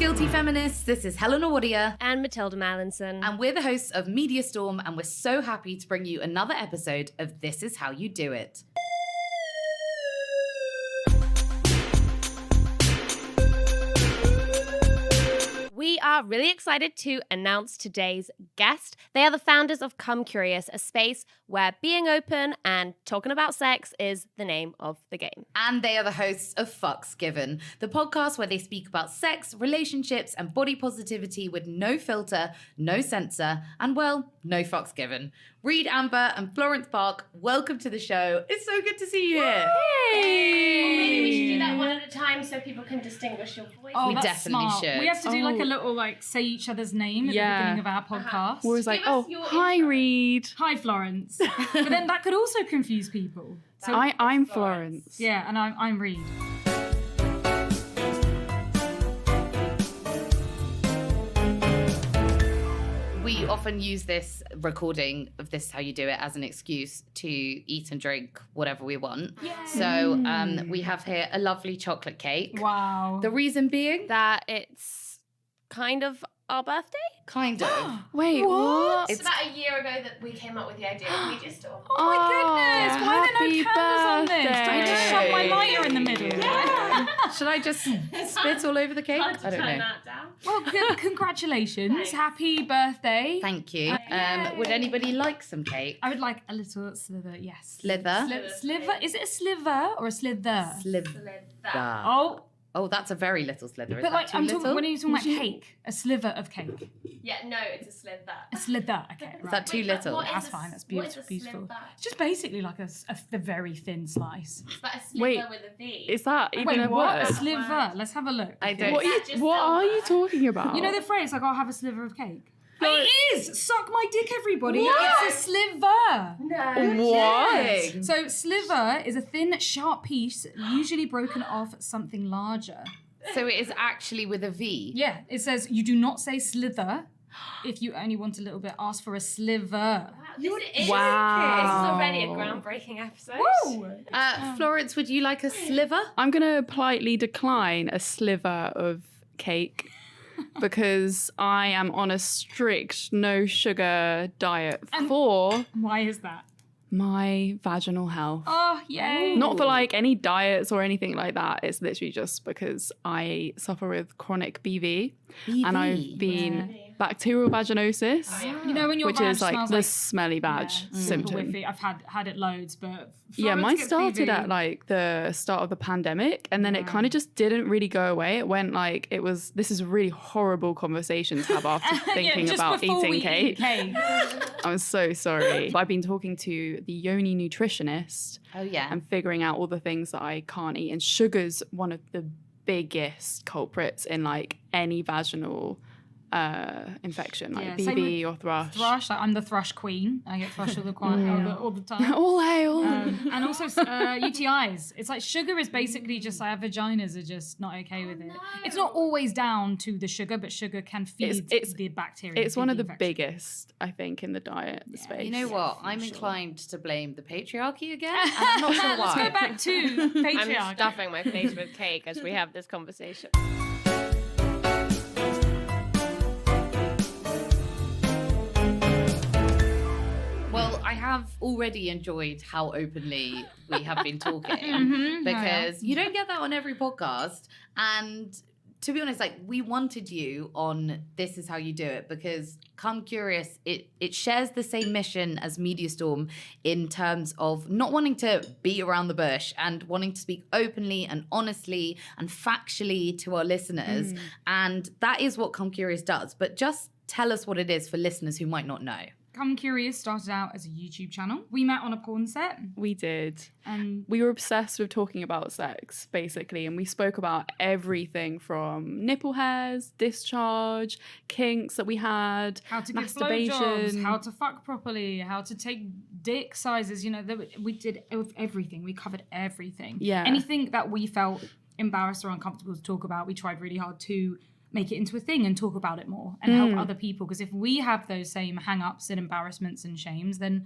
Guilty Feminists, this is Helena Warrior and Matilda Mallinson. And we're the hosts of Media Storm, and we're so happy to bring you another episode of This Is How You Do It. We are really excited to announce today's guest. They are the founders of Come Curious, a space where being open and talking about sex is the name of the game. And they are the hosts of Fucks Given, the podcast where they speak about sex, relationships, and body positivity with no filter, no censor, and, well, no fucks given. Reed Amber and Florence Park, welcome to the show. It's so good to see you here. Hey! Well, maybe we should do that one at a time so people can distinguish your voice. We definitely should. We have to do like a little say each other's name at the beginning of our podcast. We're always like, hi intro. Reed. Hi Florence. But then that could also confuse people. So I'm Florence. Yeah, and I'm Reed. We often use this recording of This Is How You Do It as an excuse to eat and drink whatever we want. Yay. So we have here a lovely chocolate cake. Wow. The reason being? That it's kind of our birthday? Kind of. Wait, what? It's about a year ago that we came up with the idea of Media Storm. Oh my goodness! Why are there no candles on this? Do I just birthday. shove my lighter in the middle? Yeah. Should I just spit all over the cake? Hard to I don't turn know. that down. Well, congratulations. Thanks. Happy birthday. Thank you. Yay. Would anybody like some cake? I would like a little slither, yes. Slither? Sliver? Is it a sliver or a slither? Slither. Oh, Oh, that's a very little slither. Is but that too I'm little? talking, when are you talking about cake? A sliver of cake. Yeah, no, it's a slither. A slither, okay. Is Right. that too little? what is That's a fine, that's what is beautiful. a Beautiful. slither? It's just basically like a very thin slice. It's like a slither Wait, with a V. Is that even Wait, a what? word? A sliver. Let's have a look. I Okay. don't- What, That just what are you sounds talking about? You know the phrase, like, I'll have a sliver of cake? No. It is! Suck my dick, everybody. What? It's a sliver. No. What? So sliver is a thin, sharp piece, usually broken off something larger. So it is actually with a V. Yeah, it says you do not say slither. If you only want a little bit, ask for a sliver. This is Wow. already a groundbreaking episode. Woo! Florence, would you like a sliver? I'm going to politely decline a sliver of cake because I am on a strict no sugar diet for Why is that? my vaginal health. Oh, yay. Not for like any diets or anything like that. It's literally just because I suffer with chronic BV. And I've been bacterial vaginosis, You know when your which vag is like smells the smelly vag super symptom. whiffy. I've had it loads, but Yeah, Florence mine gets started BV. at like the start of the pandemic, and then it kind of just didn't really go away. It went like this is a really horrible conversation to have after thinking just about before eating we cake. eat cake. I'm so sorry. But I've been talking to the yoni nutritionist Oh, yeah. and figuring out all the things that I can't eat. And sugar's one of the biggest culprits in like any vaginal infection, like Yeah, same BV or thrush. Thrush, like I'm the thrush queen. I get thrush all the time. All hail. And also UTIs. It's like sugar is basically just our vaginas are just not okay with it. It's not always down to the sugar, but sugar can feed the bacteria. It's one of the infection. biggest, I think, in the diet space. You know what? I'm inclined to blame the patriarchy again, and I'm not sure Let's why. go back to patriarchy. I'm stuffing my face with cake as we have this conversation. Well, I have already enjoyed how openly we have been talking because you don't get that on every podcast. And to be honest, like we wanted you on This Is How You Do It because Come Curious, it shares the same mission as Media Storm in terms of not wanting to beat around the bush and wanting to speak openly and honestly and factually to our listeners. And that is what Come Curious does. But just tell us what it is for listeners who might not know. Come Curious started out as a YouTube channel. We met on a porn set. We did. And We were obsessed with talking about sex, basically, and we spoke about everything from nipple hairs, discharge, kinks that we had, how to give masturbation, blowjobs, how to fuck properly, how to take dick sizes. You know, we did everything. We covered everything. Yeah. Anything that we felt embarrassed or uncomfortable to talk about, we tried really hard to make it into a thing and talk about it more and help other people. Because if we have those same hang-ups and embarrassments and shames, then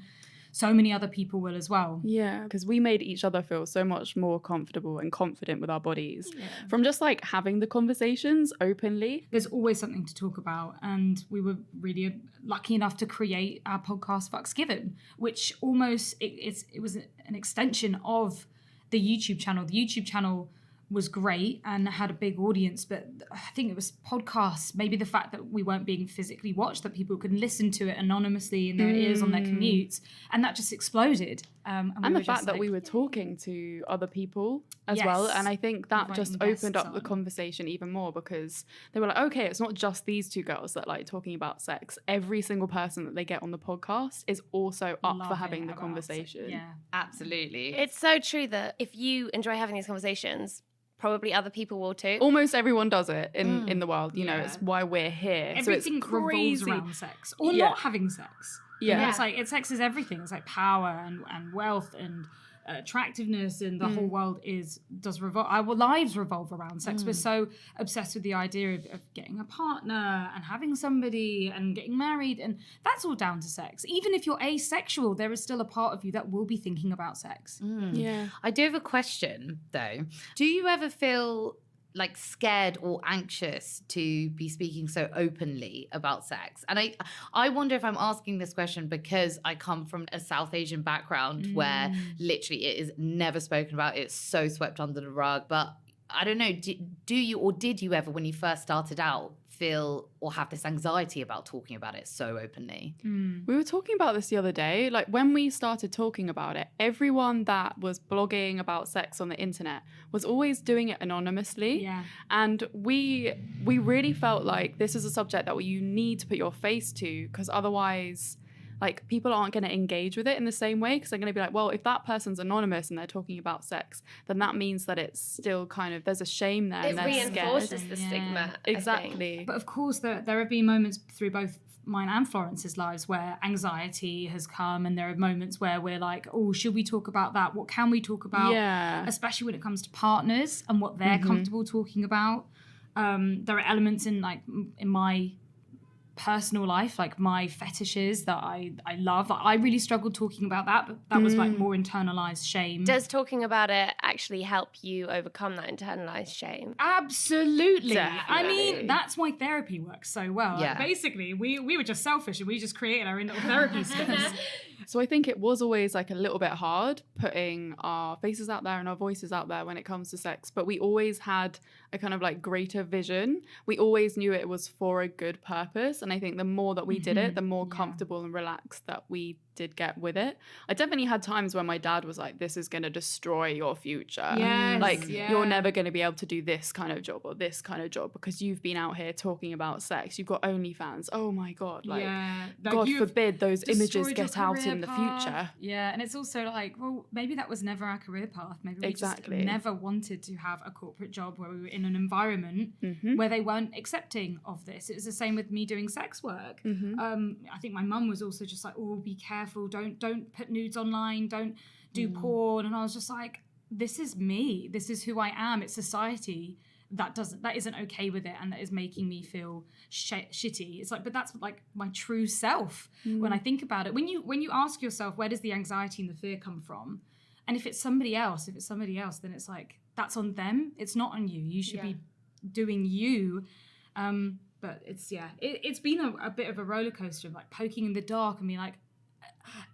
so many other people will as well. Yeah, because we made each other feel so much more comfortable and confident with our bodies from just like having the conversations openly. There's always something to talk about, and we were really lucky enough to create our podcast Fucks Given, which almost it was an extension of the YouTube channel. The YouTube channel was great and had a big audience, but I think it was podcasts, maybe the fact that we weren't being physically watched, that people could listen to it anonymously in their ears on their commutes, and that just exploded. And the fact that we were talking to other people as well, and I think that just opened up the conversation even more, because they were like, okay, it's not just these two girls that like talking about sex. Every single person that they get on the podcast is also up for having the conversation. Yeah, absolutely. It's so true that if you enjoy having these conversations, probably other people will too. Almost everyone does it in the world. You know, it's why we're here. Everything so it's revolves around sex or not having sex. Yeah. You know, it's like sex is everything. It's like power and wealth and attractiveness, and the whole world does revolve. Our lives revolve around sex. We're so obsessed with the idea of getting a partner and having somebody and getting married, and that's all down to sex. Even if you're asexual, there is still a part of you that will be thinking about sex. Yeah. I do have a question though. Do you ever feel like scared or anxious to be speaking so openly about sex? And I wonder if I'm asking this question because I come from a South Asian background where literally it is never spoken about. It's so swept under the rug. But I don't know, do you or did you ever, when you first started out, feel or have this anxiety about talking about it so openly? We were talking about this the other day. Like when we started talking about it, everyone that was blogging about sex on the internet was always doing it anonymously. Yeah. And we really felt like this is a subject that you need to put your face to, because otherwise like people aren't going to engage with it in the same way, because they're going to be like, well, if that person's anonymous and they're talking about sex, then that means that it's still kind of, there's a shame there. It reinforces the stigma. Exactly. But of course, there have been moments through both mine and Florence's lives where anxiety has come, and there are moments where we're like, oh, should we talk about that? What can we talk about? Yeah. Especially when it comes to partners and what they're comfortable talking about. There are elements in my personal life, like my fetishes that I love. I really struggled talking about that, but that was like more internalized shame. Does talking about it actually help you overcome that internalized shame? Absolutely. Definitely. I mean, that's why therapy works so well. Yeah. Like, basically, we were just selfish and we just created our own little therapy space. So I think it was always like a little bit hard putting our faces out there and our voices out there when it comes to sex, but we always had a kind of like greater vision. We always knew it was for a good purpose, and I think the more that we did it, the more comfortable and relaxed that we did get with it. I definitely had times when my dad was like, this is going to destroy your future. Yes, like you're never going to be able to do this kind of job or this kind of job because you've been out here talking about sex. You've got OnlyFans. Oh my God. Like, God forbid those images get out in the future. Yeah. And it's also like, well, maybe that was never our career path. Maybe we just never wanted to have a corporate job where we were in an environment where they weren't accepting of this. It was the same with me doing sex work. I think my mum was also just like, oh, be careful. Don't put nudes online. Don't do porn. And I was just like, this is me. This is who I am. It's society that isn't okay with it, and that is making me feel shitty. It's like, but that's like my true self when I think about it. When you ask yourself, where does the anxiety and the fear come from? And if it's somebody else, then it's like, that's on them. It's not on you. You should be doing you. But it's been a bit of a roller coaster of like poking in the dark and being like,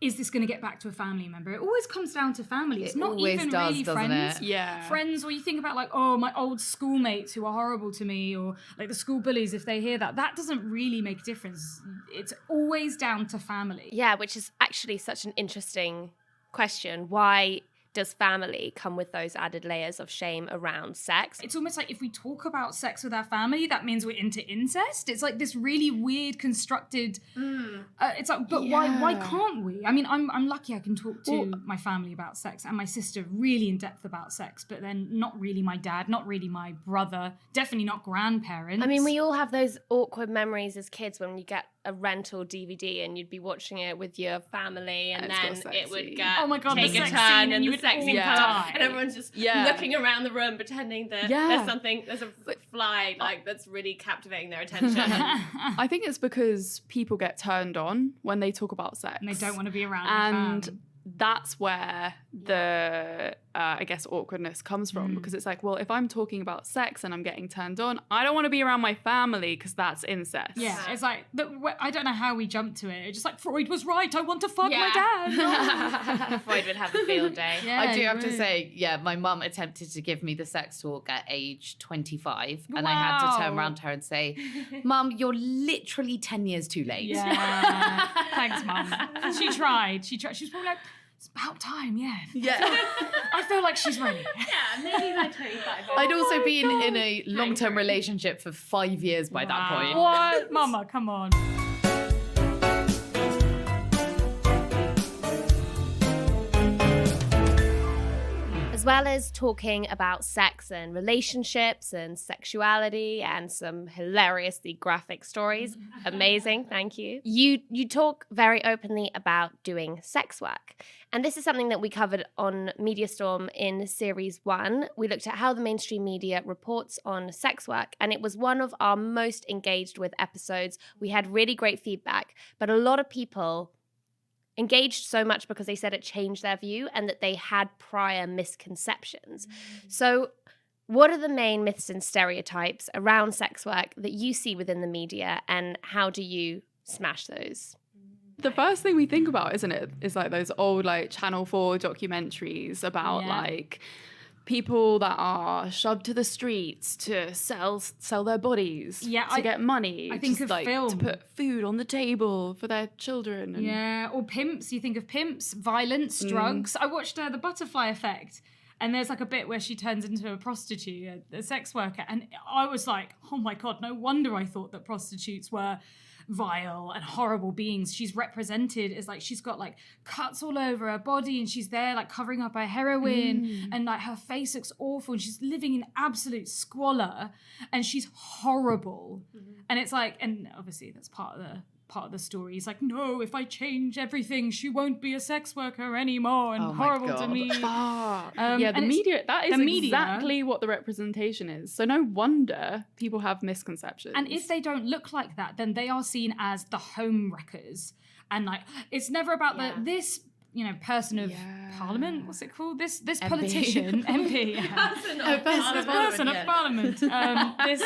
is this going to get back to a family member? It always comes down to family. It's not even really friends. Yeah. Friends, or you think about like, oh, my old schoolmates who are horrible to me, or like the school bullies, if they hear that doesn't really make a difference. It's always down to family. Yeah, which is actually such an interesting question. Why does family come with those added layers of shame around sex? It's almost like if we talk about sex with our family, that means we're into incest. It's like this really weird constructed. It's like, but why can't we? I mean, I'm lucky I can talk to my family about sex, and my sister really in depth about sex, but then not really my dad, not really my brother, definitely not grandparents. I mean, we all have those awkward memories as kids when you get a rental DVD and you'd be watching it with your family, and then it would get oh my God, take the a sex turn scene, and you the sexy Yeah. colour, and everyone's just Yeah. looking around the room pretending that Yeah. there's a fly like that's really captivating their attention. I think it's because people get turned on when they talk about sex. And they don't want to be around And the fam. that's where the I guess awkwardness comes from, because it's like, well, if I'm talking about sex and I'm getting turned on, I don't want to be around my family because that's incest. Yeah, it's like, I don't know how we jumped to it. It's just like, Freud was right, I want to fuck my Yeah. dad. Freud would have a field day. Yeah, I do you have to would. say, my mum attempted to give me the sex talk at age 25, and I had to turn Wow. around to her and say, Mum, you're literally 10 years too late. Yeah. Thanks, Mum. She tried. She was probably like, it's about time, yeah. I feel like she's ready. Yeah, maybe by 25. I'd also been in a long-term relationship for 5 years by that point. What? Mama, come on. As well as talking about sex and relationships and sexuality and some hilariously graphic stories. Amazing, thank you. You talk very openly about doing sex work. And this is something that we covered on MediaStorm in Series 1. We looked at how the mainstream media reports on sex work, and it was one of our most engaged with episodes. We had really great feedback, but a lot of people engaged so much because they said it changed their view and that they had prior misconceptions. So what are the main myths and stereotypes around sex work that you see within the media, and how do you smash those? The first thing we think about, isn't it, is like those old like Channel 4 documentaries about like people that are shoved to the streets to sell their bodies to get money. I think just, of like, film. to put food on the table for their children. And Yeah, or pimps. You think of pimps, violence, drugs. I watched The Butterfly Effect, and there's like a bit where she turns into a prostitute, a sex worker, and I was like, oh my God, no wonder I thought that prostitutes were vile and horrible beings. She's represented as like, she's got like cuts all over her body, and she's there like covering up her heroin, and like her face looks awful, and she's living in absolute squalor, and she's horrible. And it's like, and obviously that's part of the story. He's like, no, if I change everything, she won't be a sex worker anymore, and Oh my horrible to God. me. yeah, the and it's- media, that is the media- exactly what the representation is. So no wonder people have misconceptions. And if they don't look like that, then they are seen as the home wreckers. And like, it's never about this, person of parliament. What's it called? This MP. politician, MP. This person of parliament. This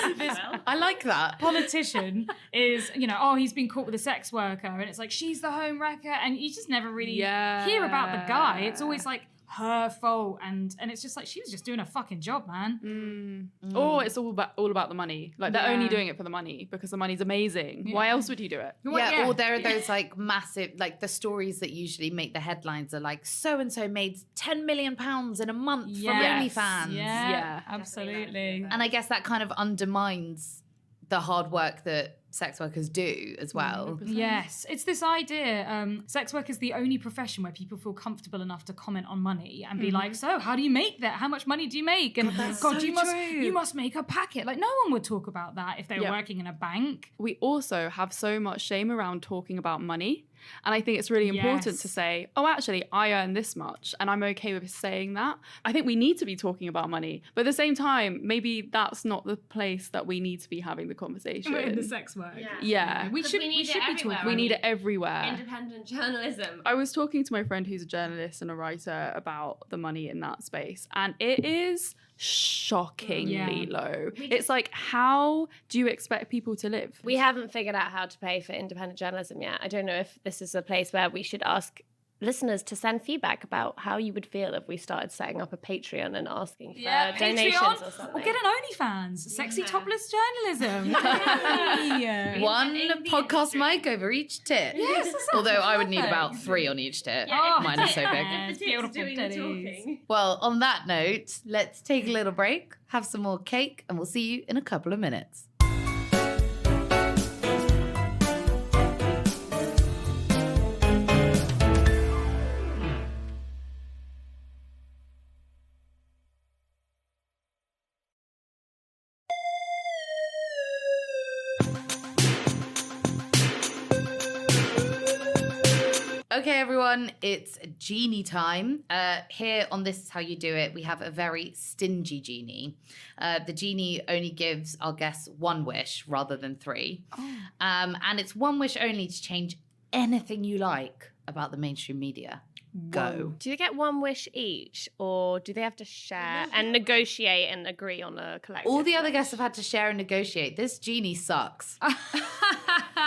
I like that. politician is, he's been caught with a sex worker, and it's like, she's the home wrecker, and you just never really hear about the guy. It's always like her fault, and it's just like, she was just doing a fucking job, man. Or it's all about the money. Like they're only doing it for the money because the money's amazing. Why else would you do it? Or there are those like massive, like the stories that usually make the headlines are like, so-and-so made £10 million in a month from OnlyFans. Yeah, absolutely. And I guess that kind of undermines the hard work that sex workers do as well. Yes, it's this idea. Sex work is the only profession where people feel comfortable enough to comment on money and be like, so how do you make that? How much money do you make? And God, you must make a packet. Like, no one would talk about that if they were working in a bank. We also have so much shame around talking about money. And I think it's really important to say, oh, actually, I earn this much, and I'm okay with saying that. I think we need to be talking about money. But at the same time, maybe that's not the place that we need to be having the conversation. In the sex work. Yeah. We should be talking. We need it everywhere. Independent journalism. I was talking to my friend who's a journalist and a writer about the money in that space, and it is shockingly low. It's like, how do you expect people to live? We haven't figured out how to pay for independent journalism yet. I don't know if this is a place where we should ask listeners to send feedback about how you would feel if we started setting up a Patreon and asking for donations Patreon, or something. or get an OnlyFans. Sexy topless journalism. Yay. One podcast mic over each tit. Yes, that sounds Although I would need perfect. about 3 on each tit. Oh, Mine is so big. yes, beautiful titties. Well, on that note, let's take a little break, have some more cake, and we'll see you in a couple of minutes. Okay, everyone, it's Genie time. Here on This Is How You Do It, we have a very stingy genie. The genie only gives our guests one wish rather than 3. And it's one wish only to change anything you like about the mainstream media. Go. Do they get one wish each, or do they have to share and negotiate and agree on a collective? All the other wish? guests have had to share and negotiate. This genie sucks.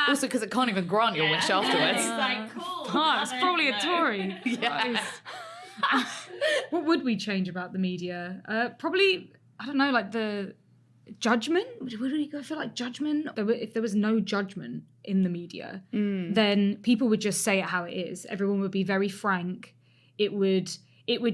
Also, because it can't even grant your wish afterwards. It's like, cool. It's probably a Tory. Yeah. What would we change about the media? Probably, I don't know, like the judgment. Would we go for like judgment? If there was no judgment in the media, then people would just say it how it is. Everyone would be very frank. It would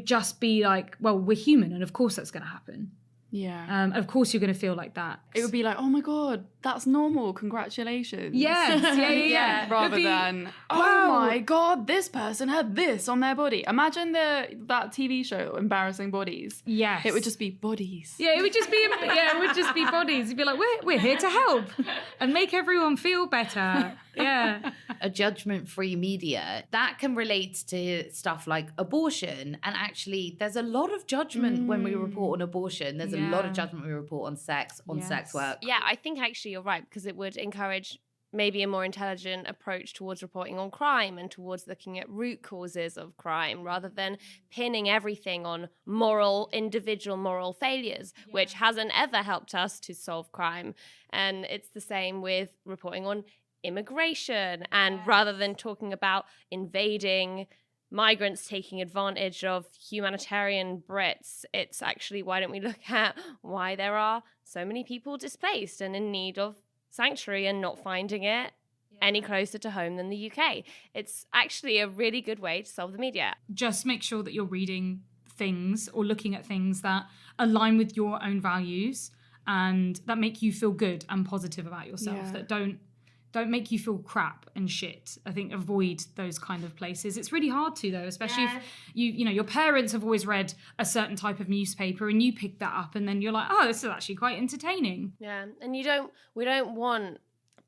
just be like, well, we're human, and of course that's going to happen. Yeah. Of course you're going to feel like that. It would be like, oh my God, that's normal. Congratulations. Yes. Yeah. Rather than, oh my God, this person had this on their body. Imagine that TV show, Embarrassing Bodies. Yes. It would just be bodies. Yeah, it would just be bodies. You'd be like, we're here to help and make everyone feel better. Yeah. A judgment-free media that can relate to stuff like abortion, and actually there's a lot of judgment when we report on abortion. There's a lot of judgment we report on sex, on sex work. Yeah, I think actually you're right, because it would encourage maybe a more intelligent approach towards reporting on crime and towards looking at root causes of crime rather than pinning everything on individual moral failures, which hasn't ever helped us to solve crime. And it's the same with reporting on immigration, and rather than talking about invading migrants taking advantage of humanitarian Brits, it's actually, why don't we look at why there are so many people displaced and in need of sanctuary and not finding it any closer to home than the UK. It's actually a really good way to solve the media. Just make sure that you're reading things or looking at things that align with your own values and that make you feel good and positive about yourself, that don't make you feel crap and shit. I think avoid those kind of places. It's really hard to, though, especially if you know your parents have always read a certain type of newspaper and you pick that up and then you're like, oh, this is actually quite entertaining. Yeah, and we don't want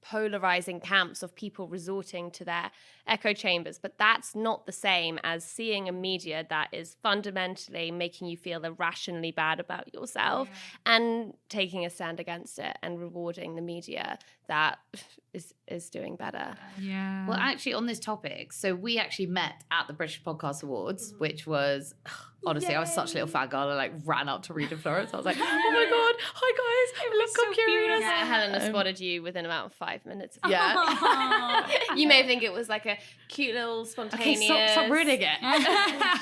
polarizing camps of people resorting to their echo chambers, but that's not the same as seeing a media that is fundamentally making you feel irrationally bad about yourself and taking a stand against it and rewarding the media that is doing better. Yeah. Well, actually, on this topic, so we actually met at the British Podcast Awards, which was, honestly, I was such a little fat girl. I like ran up to Reed and Florence. I was like, oh my God, hi guys, I'm so curious. Yeah, Helena spotted you within about 5 minutes. Yeah. You may think it was like a cute little spontaneous. Okay, stop ruining it.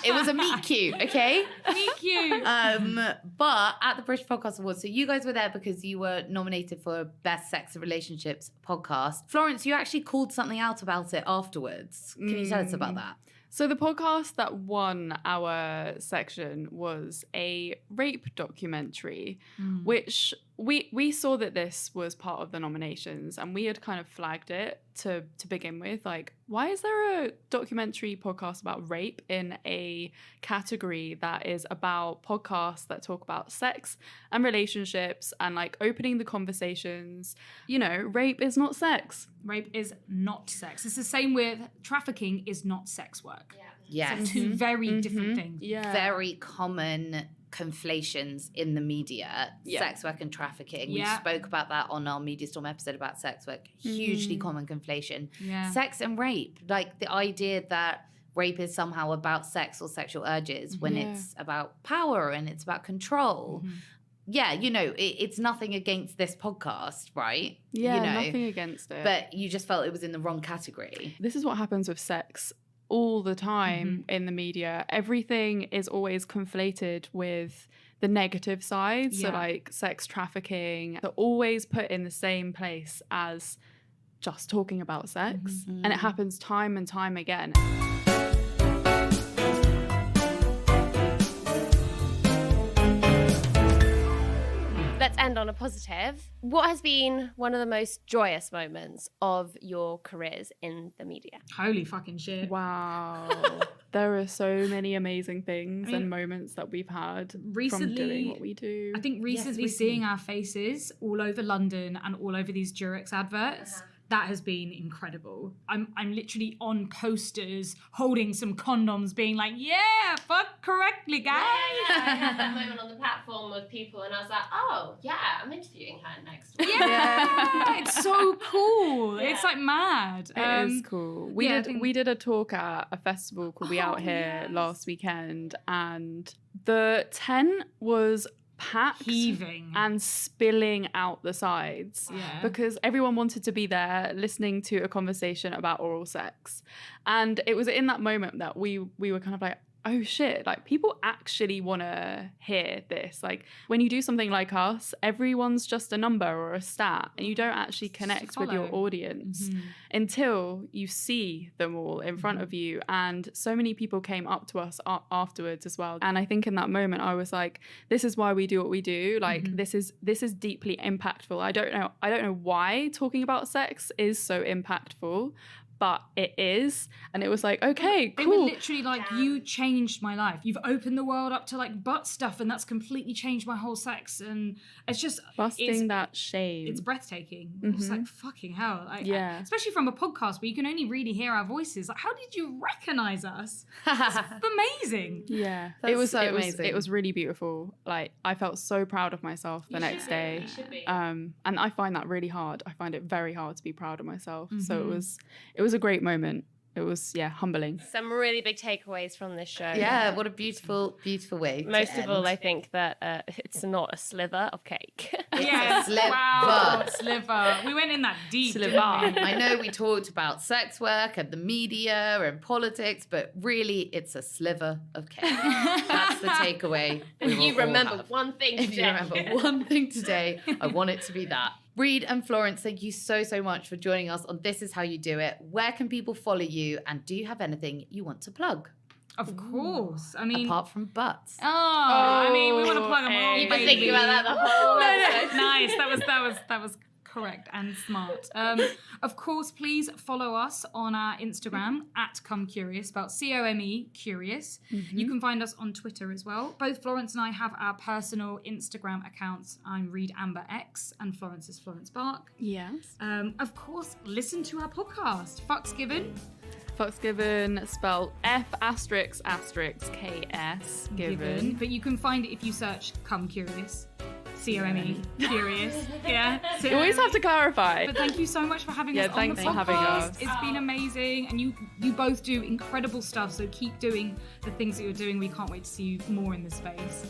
It was a meet cute, okay? Meet cute. But at the British Podcast Awards, so you guys were there because you were nominated for Best Sex and Relationships podcast. Florence, you actually called something out about it afterwards. Can you tell us about that? So the podcast that won our section was a rape documentary, which we saw that this was part of the nominations, and we had kind of flagged it to begin with. Like, why is there a documentary podcast about rape in a category that is about podcasts that talk about sex and relationships and like opening the conversations? You know, rape is not sex. Rape is not sex. It's the same with trafficking is not sex work. Yes. So two very different things. Yeah. Very common conflations in the media, sex work and trafficking. We spoke about that on our Media Storm episode about sex work. Hugely common conflation. Yeah. Sex and rape, like the idea that rape is somehow about sex or sexual urges when it's about power and it's about control. Yeah, you know, it's nothing against this podcast, right? Yeah, you know, nothing against it. But you just felt it was in the wrong category. This is what happens with sex all the time in the media. Everything is always conflated with the negative side. So like sex trafficking, they're always put in the same place as just talking about sex. And it happens time and time again. Let's end on a positive. What has been one of the most joyous moments of your careers in the media? Holy fucking shit. Wow. There are so many amazing things and moments that we've had from doing what we do. I think recently seeing our faces all over London and all over these Durex adverts, that has been incredible. I'm literally on posters holding some condoms being like, yeah, fuck correctly, guys. Yeah. I had that moment on the platform with people and I was like, oh, yeah, I'm interviewing her next week. Yeah, it's so cool. Yeah. It's like mad. It is cool. We did a talk at a festival called We Out Here last weekend, and the tent was packed, heaving and spilling out the sides because everyone wanted to be there listening to a conversation about oral sex. And it was in that moment that we were kind of like, oh shit, like people actually want to hear this. Like when you do something like us, everyone's just a number or a stat, and you don't actually connect with your audience until you see them all in front of you. And so many people came up to us afterwards as well. And I think in that moment I was like, this is why we do what we do. Like this is deeply impactful. I don't know why talking about sex is so impactful, but it is. And it was like, okay, cool. They were literally like, you changed my life. You've opened the world up to like butt stuff, and that's completely changed my whole sex. And it's just busting that shame. It's breathtaking. It's like, fucking hell. Especially from a podcast where you can only really hear our voices. Like, how did you recognize us? It's amazing. Yeah. It was so amazing. It was really beautiful. Like, I felt so proud of myself the next day. You should be. And I find that really hard. I find it very hard to be proud of myself. So it was a great moment. It was, humbling. Some really big takeaways from this show. Yeah, what a beautiful, beautiful way. Most of all, I think that it's not a sliver of cake. Yes, sliver. Wow, sliver. We went in that deep. Sliver. I know we talked about sex work and the media and politics, but really it's a sliver of cake. That's the takeaway. If you remember one thing today. If you remember one thing today, I want it to be that. Reed and Florence, thank you so much for joining us on This Is How You Do It. Where can people follow you, and do you have anything you want to plug? Of course. I mean, apart from butts. I mean, we want to plug them all. You've been thinking about that the whole episode. Nice. That was correct and smart. Of course, please follow us on our Instagram at Come Curious, spelled COME Curious. You can find us on Twitter as well. Both Florence and I have our personal Instagram accounts. I'm Reed Amber X and Florence is Florence Bark. Yes. Of course, listen to our podcast, Fucks Given. Fucks Given, spelled F***KS Given. But you can find it if you search Come Curious. COME Curious. Yeah. You always have to clarify. But thank you so much for having us on the podcast. Thanks for having us. It's been amazing, and you both do incredible stuff, so keep doing the things that you're doing. We can't wait to see you more in this space.